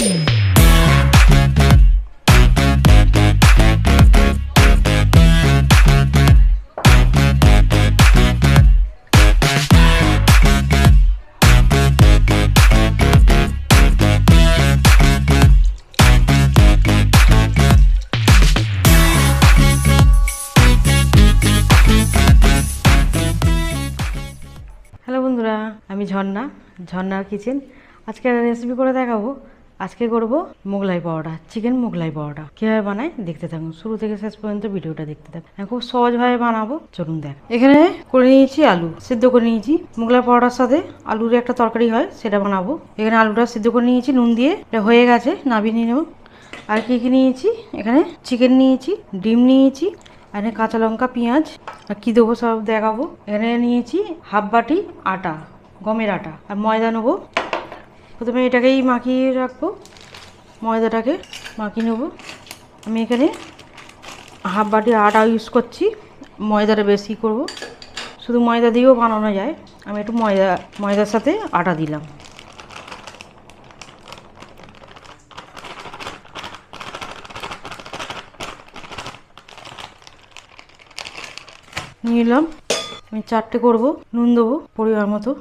Hello বন্ধুরা, আমি ঝর্ণার কিচেন। আজকে রেসিপি করে দেখাবো। আজকে করব মোগলাই পরোটা, চিকেন মোগলাই পরোটা। কীভাবে বানাই দেখতে থাকুন, শুরু থেকে শেষ পর্যন্ত ভিডিওটা দেখতে থাকুন। আমি খুব সহজভাবে বানাবো, চলুন দেখ। এখানে করে নিয়েছি আলু, সিদ্ধ করে নিয়েছি। মোগলাই পরোটার সাথে আলুর একটা তরকারি হয়, সেটা বানাবো। এখানে আলুটা সিদ্ধ করে নিয়েছি নুন দিয়ে, এটা হয়ে গেছে, নামিয়ে নিয়ে নেব। আর কী কী নিয়েছি, এখানে চিকেন নিয়েছি, ডিম নিয়েছি, এখানে কাঁচা লঙ্কা, পেঁয়াজ, আর কী দেবো সব দেখাবো। এখানে নিয়েছি হাফ বাটি আটা, গমের আটা, আর ময়দা নেবো। প্রথমে এটাকেই মাখিয়ে রাখবো, ময়দাটাকে মাখিয়ে নেবো। আমি এখানে হাফ বাটি আটা ইউজ করছি, ময়দাটা বেশি করব। শুধু ময়দা দিয়েও বানানো যায়, আমি একটু ময়দার সাথে আটা দিলাম। নিলাম, আমি 4টে করবো। নুন দেবো পরিমাণ মতো,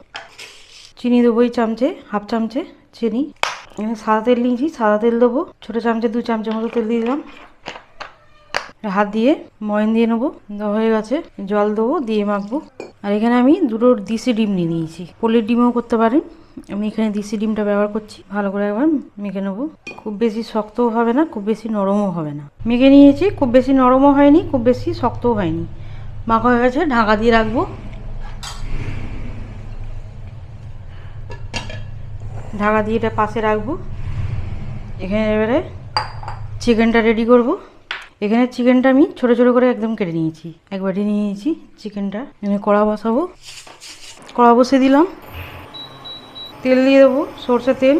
চিনি দেবো এই চামচে, হাফ চামচে চিনি। এখানে সাদা তেল নিয়েছি, সাদা তেল দেবো ছোটো চামচে, 2 চামচের মতো তেল দিয়ে দিলাম। হাত দিয়ে ময়ন দিয়ে নেবো, দেওয়া হয়ে গেছে। জল দেবো, দিয়ে মাখবো। আর এখানে আমি 2টো দেশি ডিম নিয়ে নিয়েছি, পলির ডিমও করতে পারেন। আমি এখানে দেশি ডিমটা ব্যবহার করছি। ভালো করে একবার মেখে নেবো। খুব বেশি শক্তও হবে না, খুব বেশি নরমও হবে না। মেখে নিয়েছি, খুব বেশি নরমও হয়নি, খুব বেশি শক্তও হয়নি। মাখা হয়ে গেছে, ঢাকা দিয়ে রাখবো। ঢাকা দিয়ে এটা পাশে রাখবো। এখানে এবারে চিকেনটা রেডি করব। এখানে চিকেনটা আমি ছোটো ছোটো করে একদম কেটে নিয়েছি, একবারে নিয়েছি চিকেনটা। এখানে কড়া বসাবো, কড়া বসিয়ে দিলাম। তেল দিয়ে দেবো, সরষের তেল,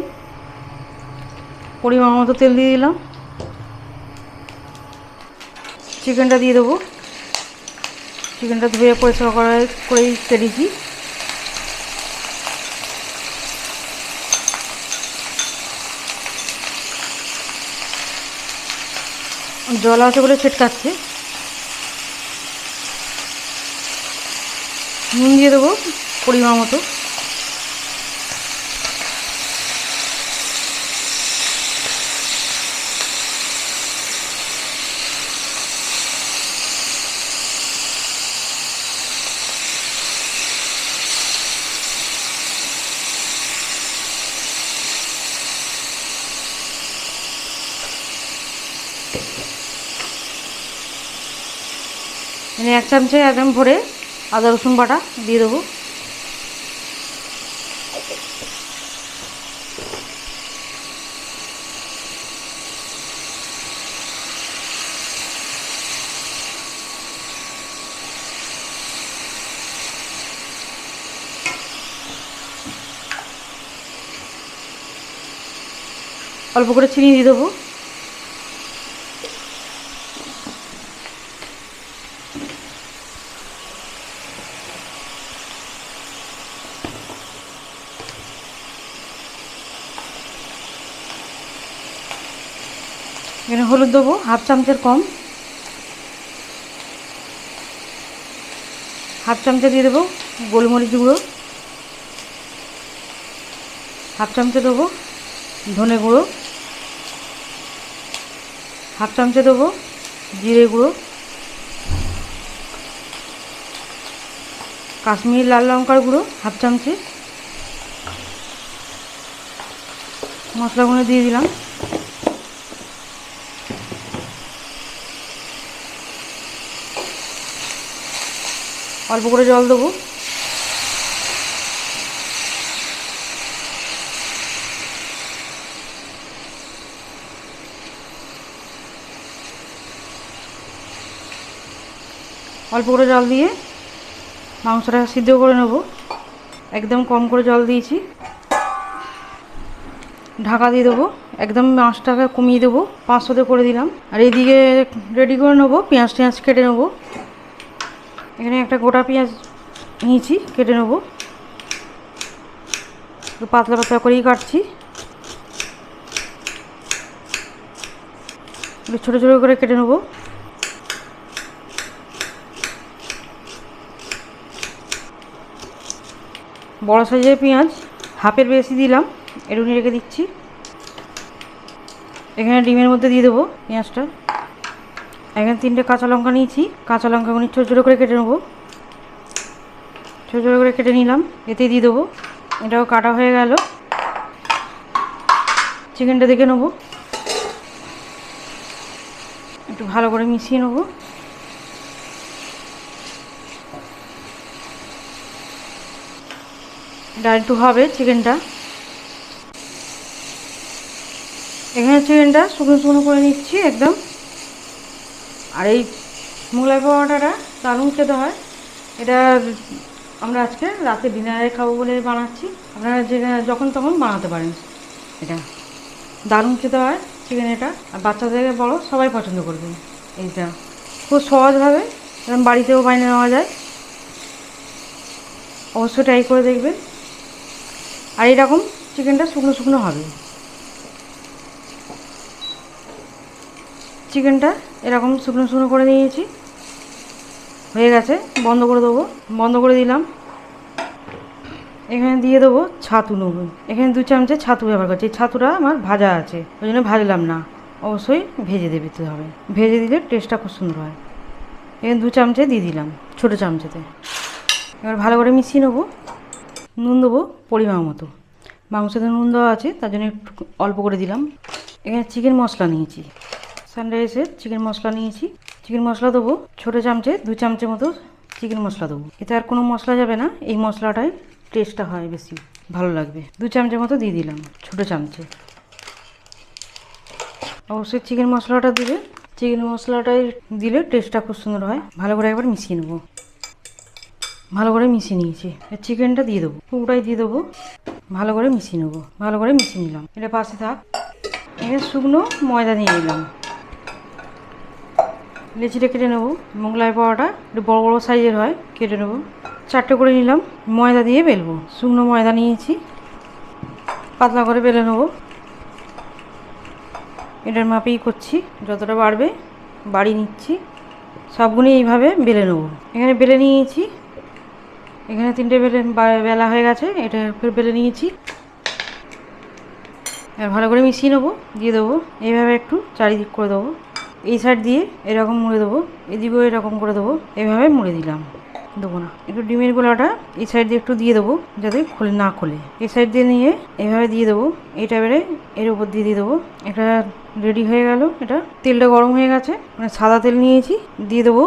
পরিমাণ মতো তেল দিয়ে দিলাম। চিকেনটা দিয়ে দেবো। চিকেনটা ধুয়ে পরিষ্কার করেই কেটেছি। জল আছে বলে ছিটকাচ্ছে। নুন দিয়ে দেবো পরিমাণ মতো। মানে 1 চামচে একদম ভরে আদা রসুন বাটা দিয়ে দেবো। অল্প করে চিনি দিয়ে দেবো। এখানে হলুদ দেবো হাফ চামচের কম, হাফ চামচে দিয়ে দেবো গোলমরিচ গুঁড়ো, হাফ চামচে দেবো ধনে গুঁড়ো, হাফ চামচে দেবো জিরে গুঁড়ো, কাশ্মীরি লাল লঙ্কার গুঁড়ো হাফ চামচে। মশলাগুলো দিয়ে দিলাম। অল্প করে জল দেবো। অল্প করে জল দিয়ে মাংসটা সিদ্ধ করে নেব। একদম কম করে জল দিয়েছি। ঢাকা দিয়ে দেবো, একদম আঁচটাকে কমিয়ে দেবো, 500-তে করে দিলাম। আর এইদিকে রেডি করে নেবো, পেঁয়াজ টেঁয়াজ কেটে নেবো। এখানে একটা গোটা পেঁয়াজ নিয়েছি, কেটে নেবো। পাতলা পাতলা করেই কাটছি। একটু ছোটো ছোটো করে কেটে নেবো। বড় সাইজের পেঁয়াজ হাফের বেশি দিলাম, একটু রেখে দিচ্ছি। এখানে ডিমের মধ্যে দিয়ে দেবো পেঁয়াজটা। এখানে 3টে কাঁচা লঙ্কা নিয়েছি, কাঁচা লঙ্কাগুলি ছোটো ছোটো করে কেটে নেবো। ছোটো ছোটো করে কেটে নিলাম, এতেই দিয়ে দেবো। এটাও কাটা হয়ে গেল। চিকেনটা দেখে নেবো, একটু ভালো করে মিশিয়ে নেবো। এটা একটু হবে চিকেনটা। এখানে চিকেনটা শুকনো শুকনো করে নিচ্ছি একদম। আর এই মোগলাই পরোটাটা দারুণ খেতে হয়। এটা আমরা আজকে রাতে ডিনারে খাবো বলে বানাচ্ছি। আপনারা যে যখন তখন বানাতে পারেন। এটা দারুণ খেতে হয় চিকেন এটা, আর বাচ্চা থেকে বড় সবাই পছন্দ করবে। এইটা খুব সহজভাবে এরকম বাড়িতেও বানিয়ে নেওয়া যায়, অবশ্যই ট্রাই করে দেখবেন। আর এইরকম চিকেনটা শুকনো শুকনো হবে। চিকেনটা এরকম শুকনো শুকনো করে নিয়েছি, হয়ে গেছে। বন্ধ করে দেবো, বন্ধ করে দিলাম। এখানে দিয়ে দেবো ছাতু নেবো। এখানে 2 চামচে ছাতু ব্যবহার করছি। এই ছাতুটা আমার ভাজা আছে, ওই জন্য ভাজলাম না, অবশ্যই ভেজে দিতে হবে। ভেজে দিলে টেস্টটা খুব সুন্দর হয়। এখানে 2 চামচে দিয়ে দিলাম, ছোটো চামচেতে। এবার ভালো করে মিশিয়ে নেবো। নুন দেবো পরিমাণ মতো, মাংসতে নুন দেওয়া আছে তার জন্য একটু অল্প করে দিলাম। এখানে চিকেন মশলা নিয়েছি, সানরাইসের চিকেন মশলা নিয়েছি। চিকেন মশলা দেবো ছোটো চামচে 2 চামচের মতো চিকেন মশলা দেবো। এতে আর কোনো মশলা যাবে না, এই মশলাটাই টেস্টটা হয় বেশি ভালো লাগবে। 2 চামচের মতো দিয়ে দিলাম, ছোটো চামচে। অবশ্যই চিকেন মশলাটা দিলে, চিকেন মশলাটাই দিলে টেস্টটা খুব সুন্দর হয়। ভালো করে একবার মিশিয়ে নেবো। ভালো করে মিশিয়ে নিয়েছি, চিকেনটা দিয়ে দেবো, পুরোটাই দিয়ে দেবো। ভালো করে মিশিয়ে নেবো, ভালো করে মিশিয়ে নিলাম। এটা পাশে থাক। এখানে শুকনো ময়দা নিয়ে নিলাম, লেচিটা কেটে নেবো। মোগলাই পরোটা একটু বড়ো বড়ো সাইজের হয়, কেটে নেবো। 4টে করে নিলাম, ময়দা দিয়ে বেলবো। শুকনো ময়দা নিয়েছি, পাতলা করে বেলে নেবো। এটার মাপেই করছি, যতটা বাড়বে বাড়িয়ে নিচ্ছি। সবগুলো এইভাবে বেলে নেবো। এখানে বেলে নিয়েছি, এখানে 3টে বেলা হয়ে গেছে। এটা বেলে নিয়েছি। আর ভালো করে মিশিয়ে নেবো, দিয়ে দেবো। এইভাবে একটু চারিদিক করে দেবো। এই সাইড দিয়ে এরকম মুড়ে দেবো, এদিকেও এরকম করে দেবো। এইভাবে মুড়ে দিলাম, দেবো না। একটু ডিমের গোলাটা এই সাইড দিয়ে একটু দিয়ে দেবো, যাতে খুলে না খোলে। এই সাইড দিয়ে নিয়ে এইভাবে দিয়ে দেবো। এইটা এবারে এর উপর দিয়ে দিয়ে দেবো। এটা রেডি হয়ে গেল। এটা তেলটা গরম হয়ে গেছে, মানে সাদা তেল নিয়েছি, দিয়ে দেবো।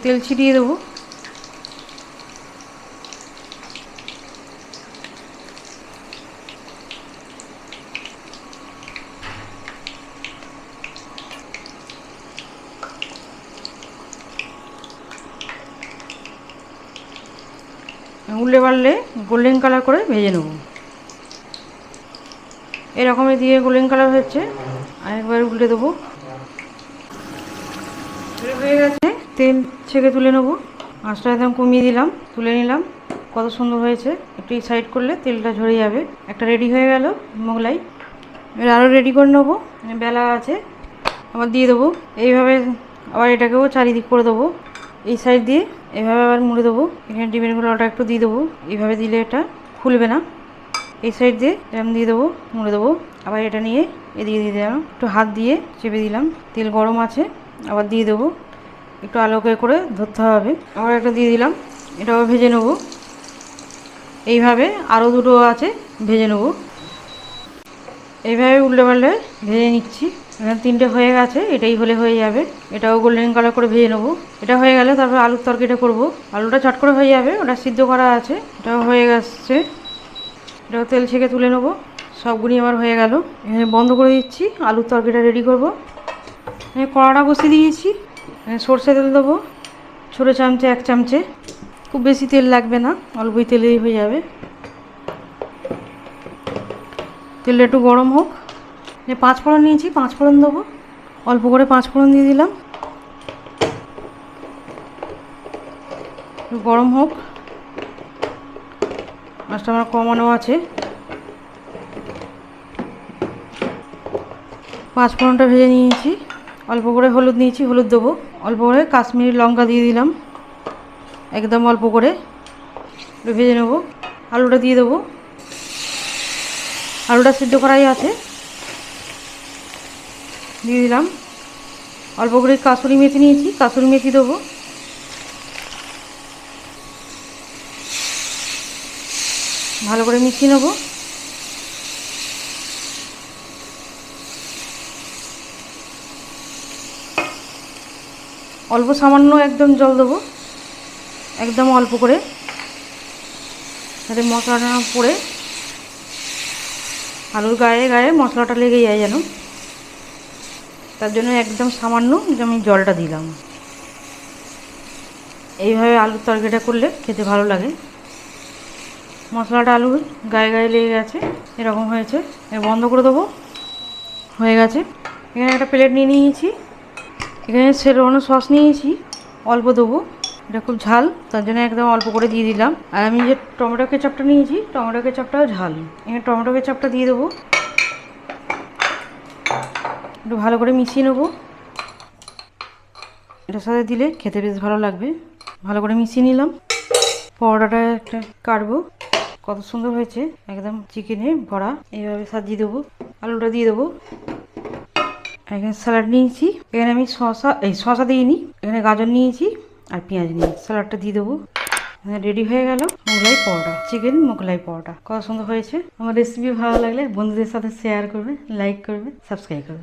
তেল ছিটিয়ে দেবো। উল্টে পাল্টে গোল্ডেন কালার করে ভেজে নেব। এরকমই দিয়ে গোল্ডেন কালার হচ্ছে, আরেকবার উল্টে দেবো। হয়ে গেছে, তেল ছেঁকে তুলে নেবো। আঁচটা একদম কমিয়ে দিলাম, তুলে নিলাম। কত সুন্দর হয়েছে। একটু এই সাইড করলে তেলটা ঝরে যাবে। একটা রেডি হয়ে গেল মোগলাই। এবার আরও রেডি করে নেবো, বেলা আছে, আবার দিয়ে দেবো। এইভাবে আবার এটাকেও চারিদিক করে দেবো। এই সাইড দিয়ে এভাবে আবার মুড়ে দেবো। এখানে ডিমের গোলাটা একটু দিয়ে দেবো, এইভাবে দিলে এটা খুলবে না। এই সাইড দিয়ে এরকম দিয়ে দেবো, মুড়ে দেবো। আবার এটা নিয়ে এদিকে দিয়ে দিলাম, একটু হাত দিয়ে চেপে দিলাম। তেল গরম আছে, আবার দিয়ে দেবো। একটু আলোকে করে ধরতে হবে। আবার একটা দিয়ে দিলাম, এটাও ভেজে নেবো। এইভাবে আরও 2টো আছে, ভেজে নেবো। এইভাবে উল্টে পাল্টে ভেজে নিচ্ছি। এখানে 3টে হয়ে গেছে, এটাই হলে হয়ে যাবে। এটাও গোল্ডেন কালার করে ভেজে নেবো। এটা হয়ে গেলে তারপর আলুর তরকারিটা করবো। আলুটা চট করে হয়ে যাবে, ওটা সিদ্ধ করা আছে। এটাও হয়ে গেছে, এটাও তেল ছেঁকে তুলে নেবো। সবগুলি আমার হয়ে গেল। এখানে বন্ধ করে দিচ্ছি, আলুর তরকারিটা রেডি করবো। এখানে কড়াটা বসিয়ে দিয়েছি, সর্ষে তেল দেবো ছোটো চামচে, 1 চামচে। খুব বেশি তেল লাগবে না, অল্পই তেলেই হয়ে যাবে। তেলটা একটু গরম হোক। 5 ফোড়ন নিয়েছি, 5 ফোড়ন দেবো। অল্প করে 5 ফোড়ন দিয়ে দিলাম। গরম হোক, মাছটা আমার কমানো আছে। পাঁচ ফোড়নটা ভেজে নিয়েছি, অল্প করে হলুদ নিয়েছি, হলুদ দেবো, অল্প করে কাশ্মীরি লঙ্কা দিয়ে দিলাম, একদম অল্প করে ভেজে নেবো। আলুটা দিয়ে দেবো, আলুটা সিদ্ধ করাই আছে, দিয়ে দিলাম। অল্প করে কাসুরি মেথি নিয়েছি, কাসুরি মেথি দেবো, ভালো করে মিশিয়ে নেবো। অল্প সামান্য একদম জল দেবো, একদম অল্প করে, যাতে মশলাটা না পড়ে আলুর গায়ে গায়ে মশলাটা লেগে যায় যেন, তার জন্য একদম সামান্য আমি জলটা দিলাম। এইভাবে আলুর তরকারিটা করলে খেতে ভালো লাগে। মশলাটা আলুর গায়ে গায়ে লেগে গেছে, এরকম হয়েছে, বন্ধ করে দেবো। হয়ে গেছে। এখানে একটা প্লেট নিয়ে নিয়েছি, এখানে শেরওয়ানি সস নিয়েছি, অল্প দেবো, এটা খুব ঝাল, তার জন্য একদম অল্প করে দিয়ে দিলাম। আর আমি যে টমেটো কেচাপটা নিয়েছি, টমেটো কেচাপটাও ঝাল, এখানে টমেটো কেচাপটা দিয়ে দেবো, একটু ভালো করে মিশিয়ে নেবো। এটার সাথে দিলে খেতে বেশ ভালো লাগবে। ভালো করে মিশিয়ে নিলাম। পরোটাটা একটা কাটবো, কত সুন্দর হয়েছে, একদম চিকেনে ভরা। এইভাবে সাজিয়ে দেবো, আলুটা দিয়ে দেবো। এখানে স্যালাড নিয়েছি, এখানে আমি শসা দিইনি, এখানে গাজর নিয়েছি আর পেঁয়াজ নিয়েছি, স্যালাডটা দিয়ে দেবো। রেডি হয়ে গেল মোগলাই পরোটা, চিকেন মোগলাই পরোটা। কত সুন্দর হয়েছে। আমার রেসিপি ভালো লাগলে বন্ধুদের সাথে শেয়ার করবে, লাইক করবে, সাবস্ক্রাইব করবে।